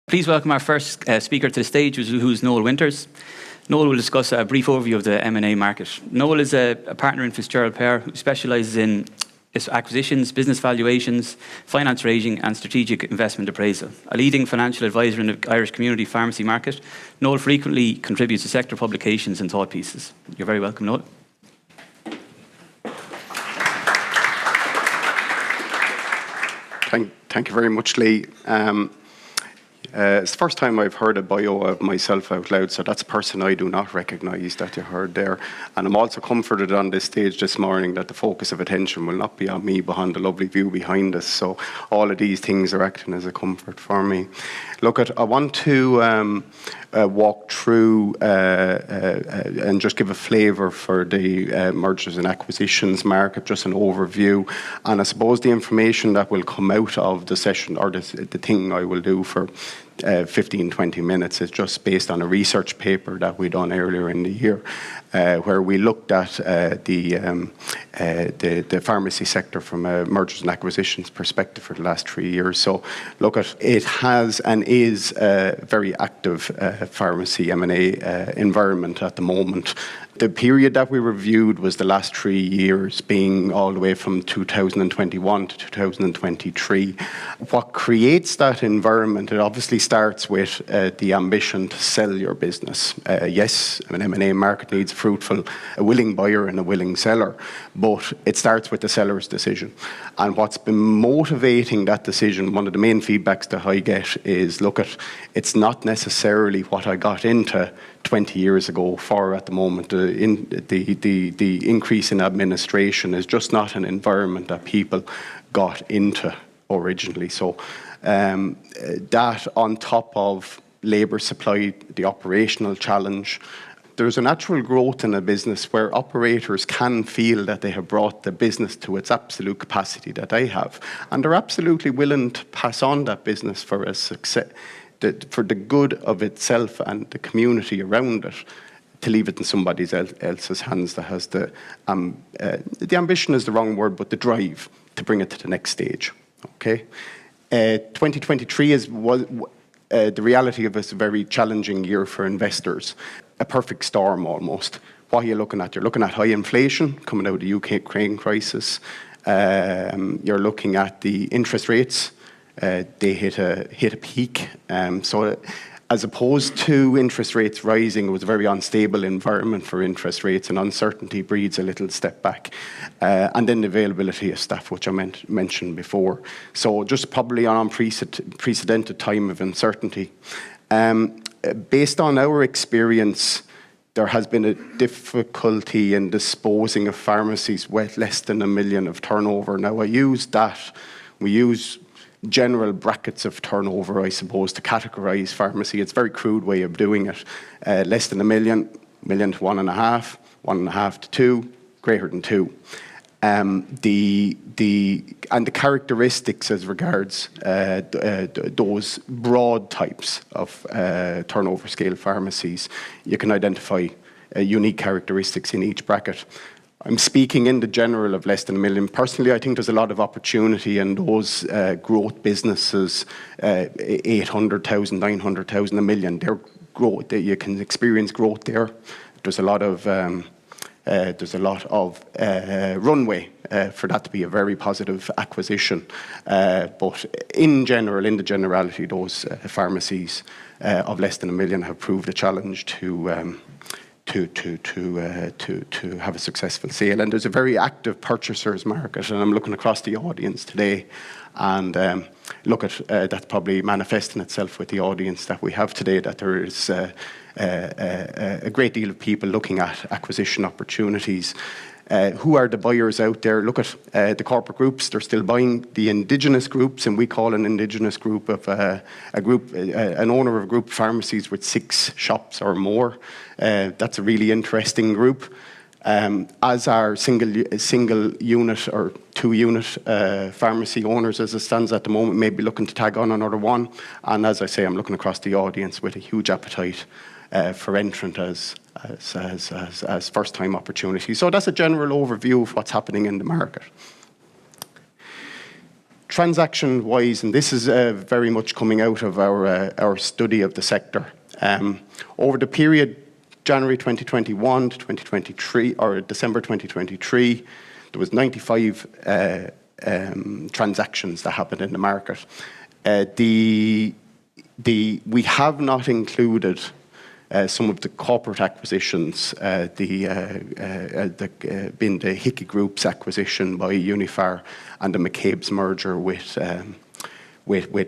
Please welcome our first speaker to the stage, who's Noel Winters. Noel will discuss a brief overview of the M&A market. Noel is a partner in Fitzgerald who specialises in acquisitions, business valuations, finance raising and strategic investment appraisal. A leading financial advisor in the Irish community pharmacy market, Noel frequently contributes to sector publications and thought pieces. You're very welcome, Noel. Thank you very much, Lee. It's the first time I've heard a bio of myself out loud, so that's a person I do not recognise that you heard there. And I'm also comforted on this stage this morning that the focus of attention will not be on me behind the lovely view behind us. So all of these things are acting as a comfort for me. I want to walk through and just give a flavour for the mergers and acquisitions market, just an overview. And I suppose the information that will come out of the session, or the thing I will do for 15-20 minutes, is just based on a research paper that we done earlier in the year, where we looked at the pharmacy sector from a mergers and acquisitions perspective for the last 3 years. So it has and is a very active pharmacy M&A environment at the moment. The period that we reviewed was the last 3 years, being all the way from 2021 to 2023. What creates that environment, it obviously starts with the ambition to sell your business. Yes, an M&A market needs a willing buyer and a willing seller, but it starts with the seller's decision. And what's been motivating that decision, one of the main feedbacks that I get is, it's not necessarily what I got into 20 years ago for at the moment. The increase in administration is just not an environment that people got into originally. So that on top of labour supply, the operational challenge, there's a natural growth in a business where operators can feel that they have brought the business to its absolute capacity that they have. And they're absolutely willing to pass on that business for a success, for the good of itself and the community around it, to leave it in somebody else's hands that has the ambition is the wrong word, but the drive to bring it to the next stage. Okay, 2023 the reality of it's a very challenging year for investors, a perfect storm almost. What are you looking at? You're looking at high inflation coming out of the Ukraine crisis. You're looking at the interest rates. They hit a peak. So as opposed to interest rates rising, it was a very unstable environment for interest rates, and uncertainty breeds a little step back. And then the availability of staff, which I mentioned before. So just probably an unprecedented time of uncertainty. Based on our experience, there has been a difficulty in disposing of pharmacies with less than 1 million of turnover. Now, we use general brackets of turnover, I suppose, to categorise pharmacy. It's a very crude way of doing it. Less than 1 million, 1 million to 1.5, 1.5 to 2, greater than 2. The characteristics as regards those broad types of turnover scale pharmacies, you can identify unique characteristics in each bracket. I'm speaking in the general of less than 1 million. Personally, I think there's a lot of opportunity in those growth businesses, 800,000, 900,000, 1 million. They're growth. You can experience growth there. There's a lot of runway for that to be a very positive acquisition. But in general, in the generality, those pharmacies of less than 1 million have proved a challenge to have a successful sale. And there's a very active purchasers market, and I'm looking across the audience today, and that's probably manifesting itself with the audience that we have today, that there is a great deal of people looking at acquisition opportunities. Who are the buyers out there? Look at the corporate groups. They're still buying. The indigenous groups, and we call an indigenous group of an owner of a group of pharmacies with 6 shops or more. That's a really interesting group. As our single unit or 2 unit pharmacy owners, as it stands at the moment, may be looking to tag on another one. And as I say, I'm looking across the audience with a huge appetite for entrant as first-time opportunities. So that's a general overview of what's happening in the market. Transaction-wise, and this is very much coming out of our study of the sector, over the period January 2021 to 2023, or December 2023, there was 95 transactions that happened in the market. We have not included some of the corporate acquisitions, being the Hickey Group's acquisition by Unifar and the McCabe's merger with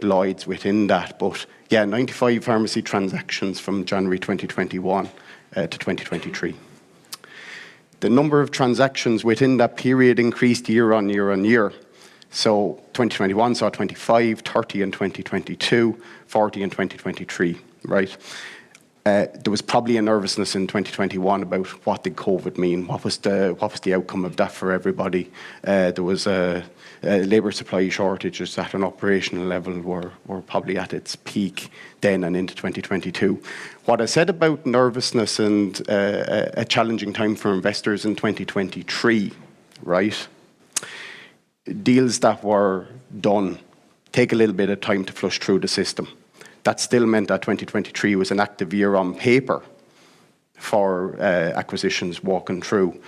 Lloyd's within that. But yeah, 95 pharmacy transactions from January 2021 to 2023. The number of transactions within that period increased year on year on year. So 2021 saw 25, 30 in 2022, 40 in 2023, right? There was probably a nervousness in 2021 about what did COVID mean? What was the outcome of that for everybody? There was labour supply shortages at an operational level were probably at its peak then and into 2022. What I said about nervousness and a challenging time for investors in 2023, right? Deals that were done take a little bit of time to flush through the system. That still meant that 2023 was an active year on paper for acquisitions walking through.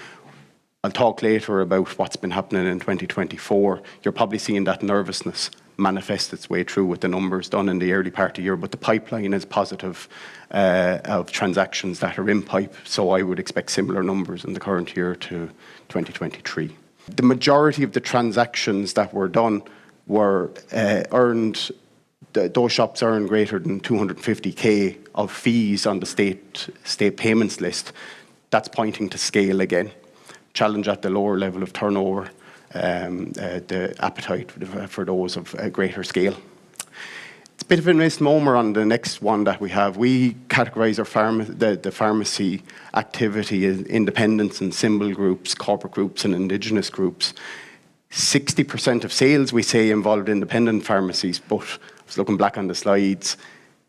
I'll talk later about what's been happening in 2024. You're probably seeing that nervousness manifest its way through with the numbers done in the early part of the year, but the pipeline is positive of transactions that are in pipe, so I would expect similar numbers in the current year to 2023. The majority of the transactions that were done were those shops earn greater than 250k of fees on the state payments list. That's pointing to scale again. Challenge at the lower level of turnover, the appetite for those of a greater scale. It's a bit of a misnomer on the next one that we have. We categorise the pharmacy activity in independents and symbol groups, corporate groups and indigenous groups. 60% of sales, we say, involved independent pharmacies, but I was looking back on the slides,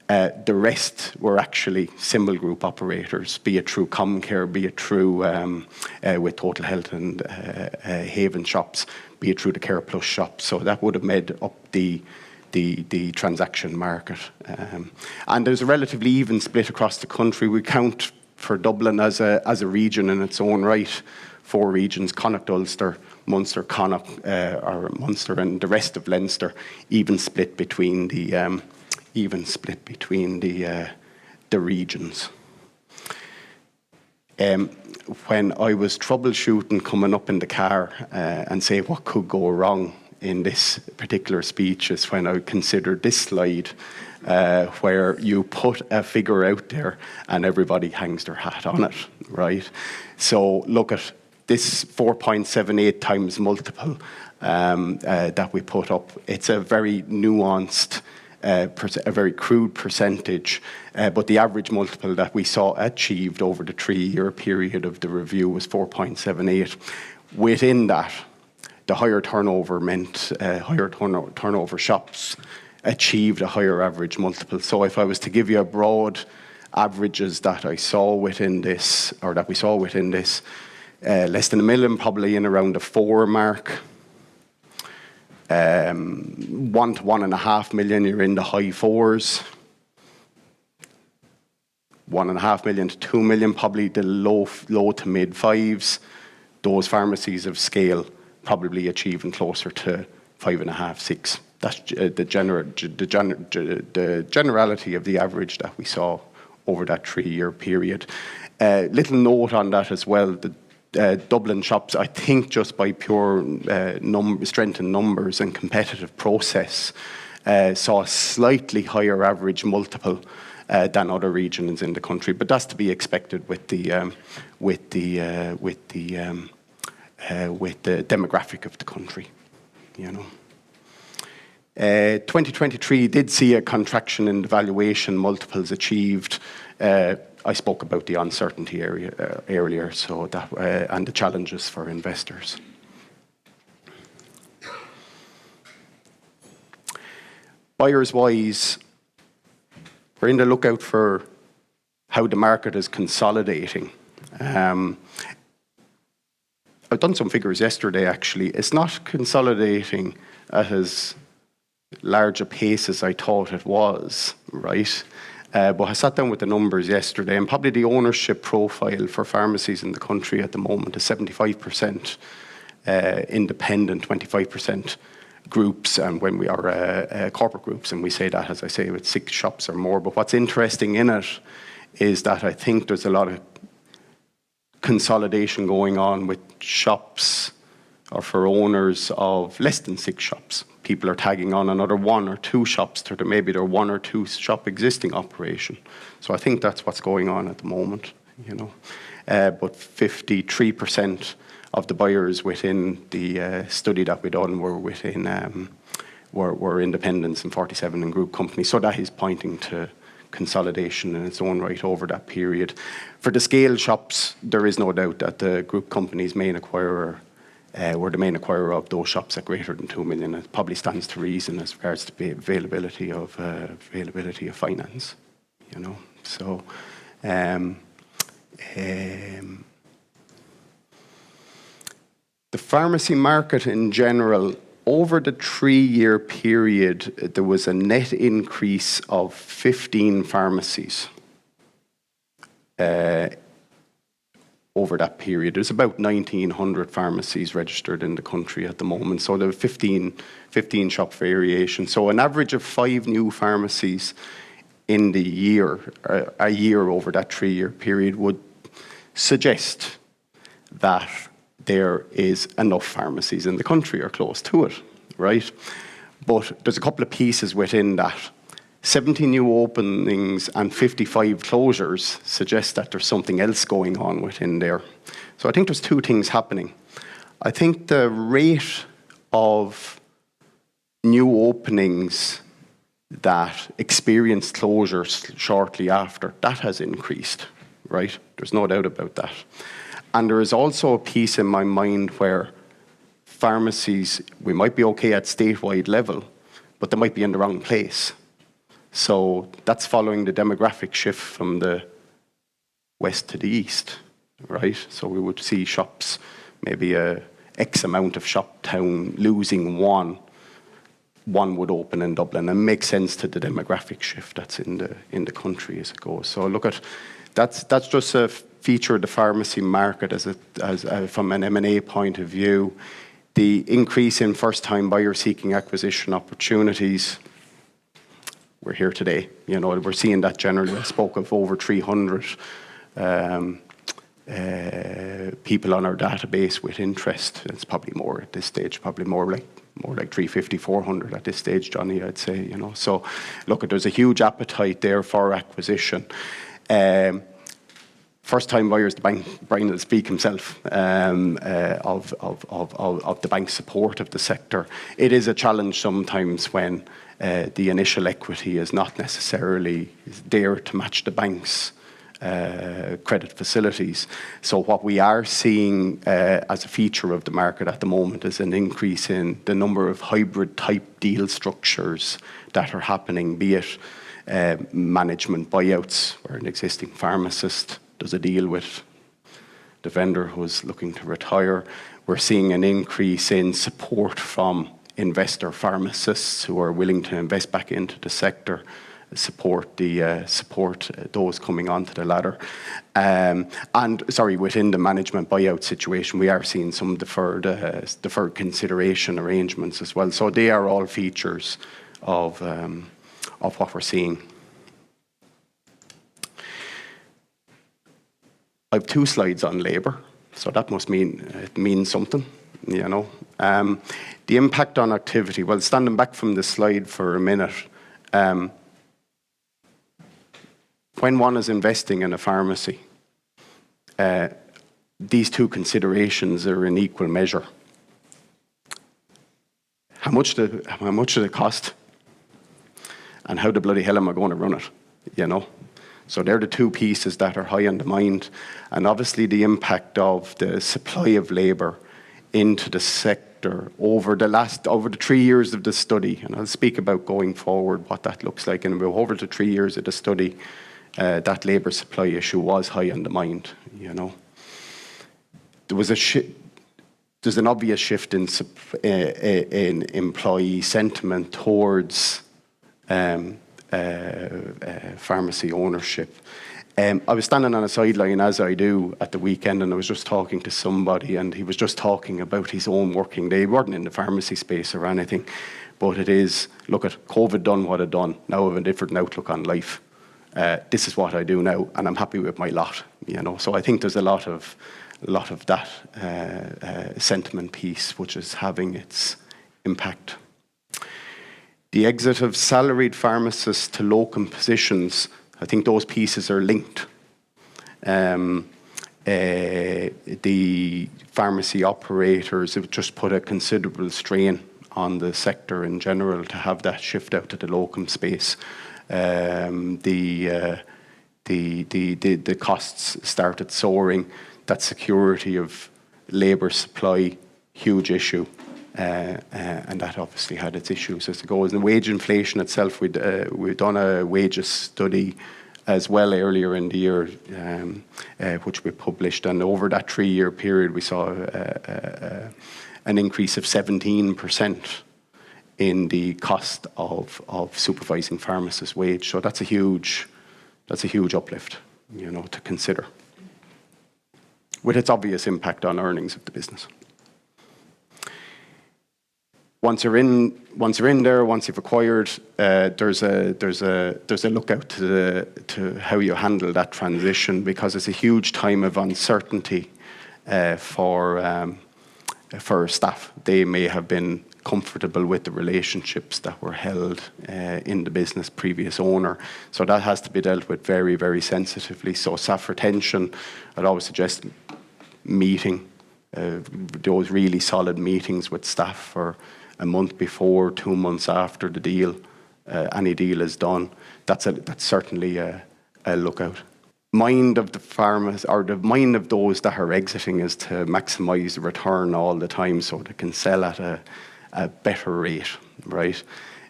the rest were actually symbol group operators, be it through Comcare, be it through with Total Health and Haven shops, be it through the Care Plus shops. So that would have made up the transaction market. And there's a relatively even split across the country. We count for Dublin as a region in its own right. 4 regions: Connacht, Ulster, Munster, Connacht, or Munster, and the rest of Leinster. Even split between the regions. When I was troubleshooting coming up in the car and say what could go wrong in this particular speech is when I considered this slide where you put a figure out there and everybody hangs their hat on it, right? So look at this 4.78 times multiple that we put up. It's a very nuanced, a very crude percentage, but the average multiple that we saw achieved over the 3-year period of the review was 4.78. Within that, the higher turnover meant higher turnover shops achieved a higher average multiple. So if I was to give you a broad averages that I saw within this, or that we saw within this, less than $1 million, probably in around the 4 mark. 1 to 1.5 million, you're in the high 4s. 1.5 million to 2 million, probably the low to mid 5s. Those pharmacies of scale probably achieving closer to 5.5, 6. That's the generality of the average that we saw over that 3-year period. Little note on that as well. The Dublin shops, I think just by pure strength in numbers and competitive process, saw a slightly higher average multiple than other regions in the country, but that's to be expected with the demographic of the country, you know. 2023 did see a contraction in the valuation multiples achieved. I spoke about the uncertainty earlier, so that and the challenges for investors. Buyers-wise, we're in the lookout for how the market is consolidating. I've done some figures yesterday, actually. It's not consolidating at as large a pace as I thought it was, right? But I sat down with the numbers yesterday, and probably the ownership profile for pharmacies in the country at the moment is 75% independent, 25% groups, and when we are corporate groups, and we say that, as I say, with 6 shops or more. But what's interesting in it is that I think there's a lot of consolidation going on with shops or for owners of less than 6 shops. People are tagging on another 1 or 2 shops to maybe their 1 or 2 shop existing operation. So I think that's what's going on at the moment, you know. But 53% of the buyers within the study that we done were within were independents and 47 in group companies. So that is pointing to consolidation in its own right over that period. For the scale shops, there is no doubt that the group company's main acquirer were the main acquirer of those shops at greater than 2 million. It probably stands to reason as regards to availability of finance, you know. So the pharmacy market in general, over the 3-year period, there was a net increase of 15 pharmacies over that period. There's about 1,900 pharmacies registered in the country at the moment, so there are 15 shop variations. So an average of 5 new pharmacies in the year, a year over that 3-year period, would suggest that there is enough pharmacies in the country or close to it, right? But there's a couple of pieces within that. 70 new openings and 55 closures suggest that there's something else going on within there. So I think there's 2 things happening. I think the rate of new openings that experienced closures shortly after, that has increased, right? There's no doubt about that. And there is also a piece in my mind where pharmacies, we might be okay at statewide level, but they might be in the wrong place. So that's following the demographic shift from the west to the east, right? So we would see shops, maybe a X amount of shop town losing one would open in Dublin, and makes sense to the demographic shift that's in the country as it goes. So look at that's just a feature of the pharmacy market as from an M&A point of view. The increase in first-time buyer seeking acquisition opportunities. We're here today. You know, we're seeing that generally. I spoke of over 300 people on our database with interest. It's probably more at this stage, probably more like 350, 400 at this stage, Johnny, I'd say, you know. So look, there's a huge appetite there for acquisition. First-time buyers, Brian will speak himself of the bank's support of the sector. It is a challenge sometimes when the initial equity is not necessarily there to match the bank's credit facilities. So what we are seeing as a feature of the market at the moment is an increase in the number of hybrid-type deal structures that are happening, be it management buyouts, where an existing pharmacist does a deal with the vendor who's looking to retire. We're seeing an increase in support from investor pharmacists who are willing to invest back into the sector, support those coming onto the ladder. Within the management buyout situation, we are seeing some deferred consideration arrangements as well. So they are all features of what we're seeing. I have 2 slides on labour, so that must mean it means something, you know. The impact on activity. Well, standing back from the slide for a minute, when one is investing in a pharmacy, these 2 considerations are in equal measure. How much did it cost? And how the bloody hell am I going to run it, you know? So they're the 2 pieces that are high on the mind. And obviously the impact of the supply of labour into the sector over the 3 years of the study, and I'll speak about going forward what that looks like. And over the 3 years of the study, that labour supply issue was high on the mind, you know. There was there's an obvious shift in employee sentiment towards pharmacy ownership. I was standing on a sideline, as I do at the weekend, and I was just talking to somebody, and he was just talking about his own working day. He wasn't in the pharmacy space or anything, but it is, look at COVID done what it done. Now I have a different outlook on life. This is what I do now, and I'm happy with my lot. So I think there's a lot of that sentiment piece which is having its impact. The exit of salaried pharmacists to locum positions, I think those pieces are linked. The pharmacy operators have just put a considerable strain on the sector in general to have that shift out to the locum space. The costs started soaring. That security of labour supply, huge issue. And that obviously had its issues as it goes. And wage inflation itself, we've done a wages study as well earlier in the year, which we published. And over that 3-year period, we saw an increase of 17% in the cost of supervising pharmacists' wage. So that's a huge uplift, to consider, with its obvious impact on earnings of the business. Once you're in there, once you've acquired, there's a look out to how you handle that transition, because it's a huge time of uncertainty for staff. They may have been comfortable with the relationships that were held in the business previous owner, so that has to be dealt with very, very sensitively. So staff retention, I'd always suggest meeting those really solid meetings with staff for a month before, 2 months after the deal, any deal is done. That's certainly a lookout. Mind of the pharmacists, or the mind of those that are exiting, is to maximise the return all the time so they can sell at a better rate, right?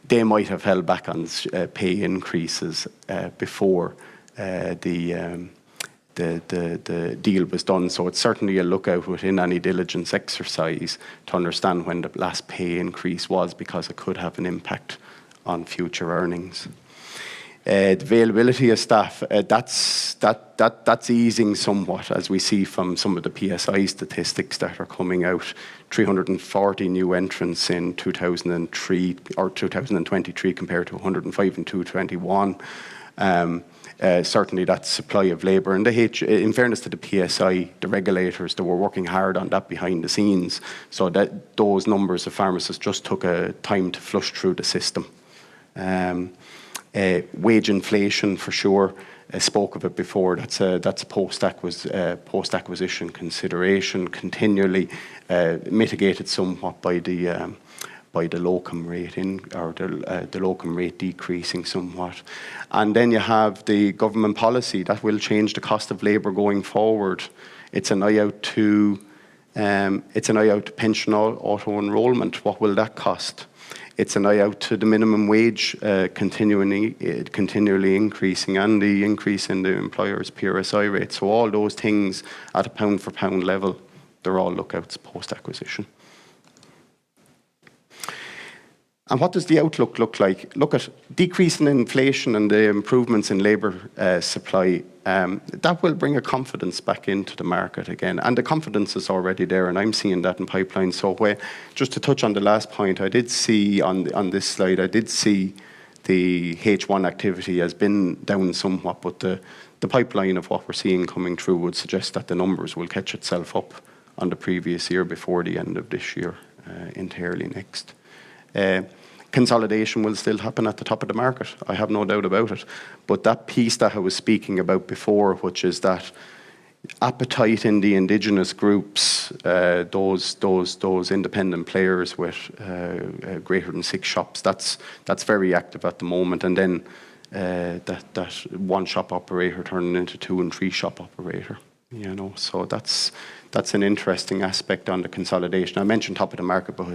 They might have held back on pay increases before the deal was done. So it's certainly a lookout within any diligence exercise to understand when the last pay increase was, because it could have an impact on future earnings. The availability of staff, that's easing somewhat, as we see from some of the PSI statistics that are coming out. 340 new entrants in 2003 or 2023 compared to 105 in 2021. Certainly that supply of labour, and in fairness to the PSI, the regulators, they were working hard on that behind the scenes, so that those numbers of pharmacists just took a time to flush through the system. Wage inflation, for sure, I spoke of it before. That's a post-acquisition consideration, continually mitigated somewhat by the locum rate the locum rate decreasing somewhat. And then you have the government policy that will change the cost of labour going forward. It's an eye out to pension auto enrolment. What will that cost? It's an eye out to the minimum wage continually increasing, and the increase in the employer's PRSI rate. So all those things at a pound for pound level, they're all lookouts post-acquisition. And what does the outlook look like? Look at decreasing inflation and the improvements in labour supply. That will bring a confidence back into the market again. And the confidence is already there, and I'm seeing that in pipeline. So just to touch on the last point, I did see on this slide, I did see the H1 activity has been down somewhat, but the pipeline of what we're seeing coming through would suggest that the numbers will catch itself up on the previous year before the end of this year, into early next. Consolidation will still happen at the top of the market. I have no doubt about it. But that piece that I was speaking about before, which is that appetite in the indigenous groups, those independent players with greater than 6 shops, that's very active at the moment. And then that one shop operator turning into 2 and 3 shop operator. So that's an interesting aspect on the consolidation. I mentioned top of the market, but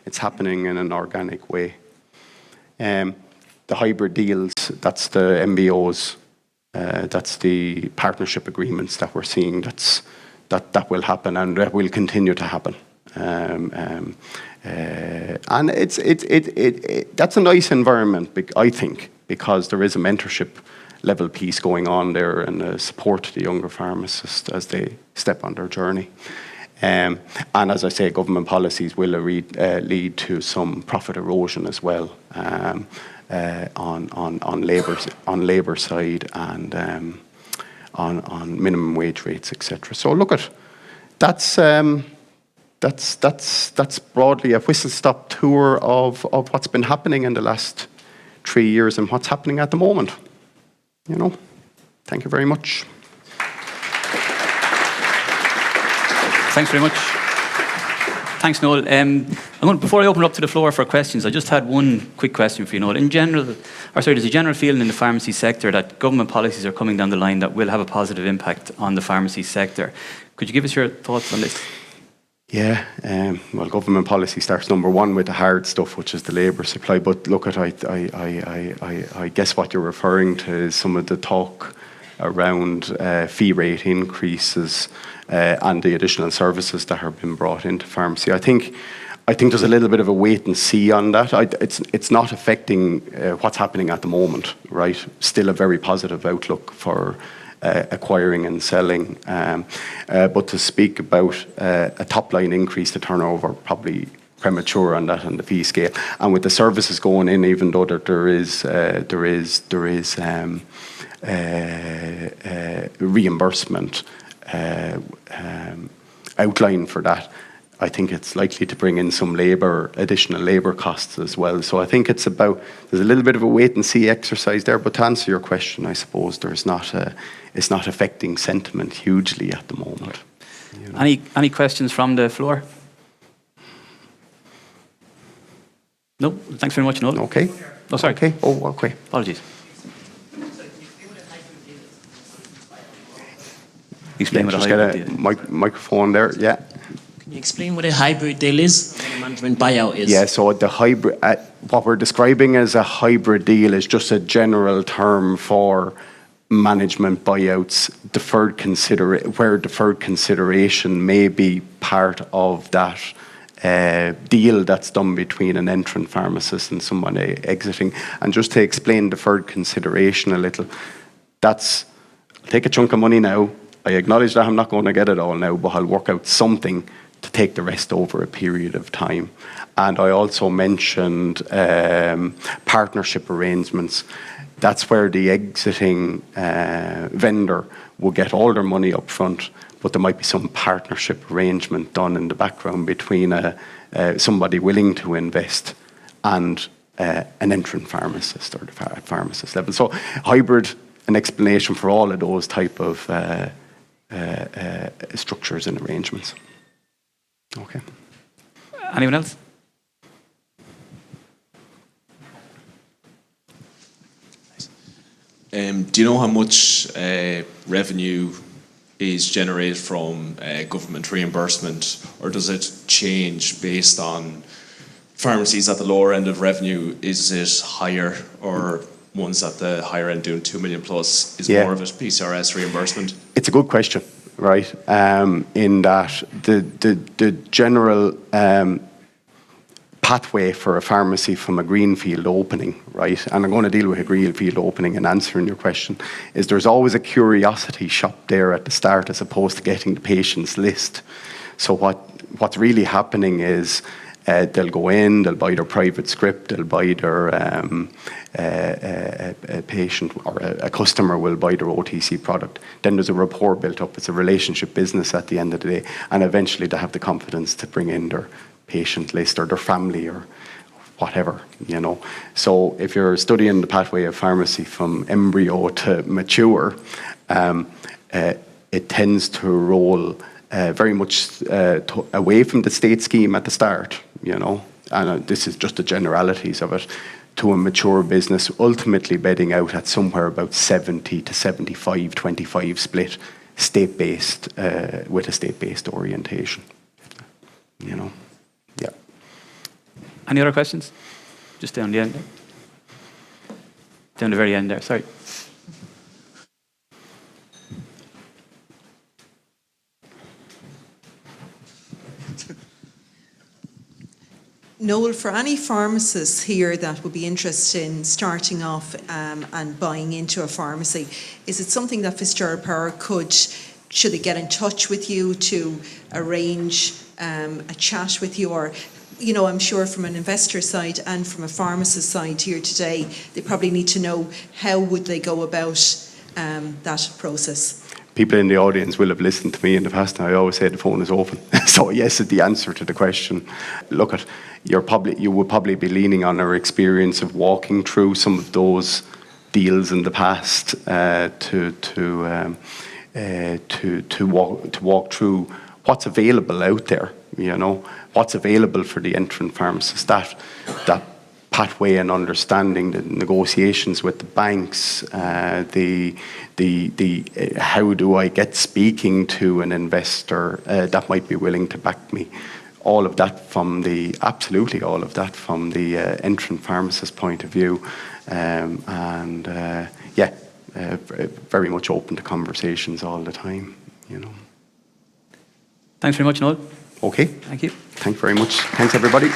it's happening in an organic way. The hybrid deals, that's the MBOs, that's the partnership agreements that we're seeing. That will happen, and that will continue to happen. And that's a nice environment, I think, because there is a mentorship level piece going on there and support to the younger pharmacists as they step on their journey. And as I say, government policies will lead to some profit erosion as well on labour side and on minimum wage rates, etc. So look at that's broadly a whistle-stop tour of what's been happening in the last 3 years and what's happening at the moment. Thank you very much. Thanks very much. Thanks, Noel. Before I open it up to the floor for questions, I just had one quick question for you, Noel. There's a general feeling in the pharmacy sector that government policies are coming down the line that will have a positive impact on the pharmacy sector. Could you give us your thoughts on this? Yeah, well, government policy starts number one with the hard stuff, which is the labour supply. But look at, I guess what you're referring to is some of the talk around fee rate increases and the additional services that have been brought into pharmacy. I think there's a little bit of a wait and see on that. It's not affecting what's happening at the moment, right? Still a very positive outlook for acquiring and selling. But to speak about a top-line increase to turnover, probably premature on that on the fee scale. And with the services going in, even though there is reimbursement outline for that, I think it's likely to bring in some additional labour costs as well. So I think there's a little bit of a wait and see exercise there. But to answer your question, I suppose it's not affecting sentiment hugely at the moment. Any questions from the floor? No. Thanks very much, Noel. Okay. Oh, sorry. Okay. Oh, okay. Apologies. Explain what a hybrid deal is. Microphone there. Yeah. Can you explain what a hybrid deal is? What a management buyout is? Yeah. So the hybrid, what we're describing as a hybrid deal is just a general term for management buyouts, where deferred consideration may be part of that deal that's done between an entrant pharmacist and someone exiting. And just to explain deferred consideration a little, that's take a chunk of money now. I acknowledge that I'm not going to get it all now, but I'll work out something to take the rest over a period of time. And I also mentioned partnership arrangements. That's where the exiting vendor will get all their money up front, but there might be some partnership arrangement done in the background between somebody willing to invest and an entrant pharmacist or the pharmacist level. So hybrid, an explanation for all of those type of structures and arrangements. Okay. Anyone else? Do you know how much revenue is generated from government reimbursement, or does it change based on pharmacies at the lower end of revenue? Is it higher, or ones at the higher end doing 2 million plus? Is more of it PCRS reimbursement? It's a good question, right? In that the general pathway for a pharmacy from a greenfield opening, right? And I'm going to deal with a greenfield opening and answering your question, is there's always a curiosity shop there at the start as opposed to getting the patient's list. So what's really happening is they'll go in, they'll buy their private script, they'll buy their a patient or a customer will buy their OTC product. Then there's a rapport built up. It's a relationship business at the end of the day. And eventually they have the confidence to bring in their patient list or their family or whatever, So if you're studying the pathway of pharmacy from embryo to mature, it tends to roll very much away from the state scheme at the start, and this is just the generalities of it, to a mature business, ultimately bedding out at somewhere about 70 to 75, 25 split, state-based, with a state-based orientation, Yeah. Any other questions? Just down the end there. Down the very end there, sorry. Noel, for any pharmacists here that would be interested in starting off and buying into a pharmacy, is it something that Fitzgerald Power should they get in touch with you to arrange a chat with you? Or, you know, I'm sure from an investor side and from a pharmacist side here today, they probably need to know how would they go about that process. People in the audience will have listened to me in the past, and I always say the phone is open. So yes is the answer to the question. Look, you would probably be leaning on our experience of walking through some of those deals in the past to walk through what's available out there. You know, what's available for the entrant pharmacist. That pathway and understanding, the negotiations with the banks, how do I get speaking to an investor that might be willing to back me? All of that from the entrant pharmacist point of view, very much open to conversations all the time. You know. Thanks very much, Noel. Okay. Thank you. Thanks very much. Thanks, everybody.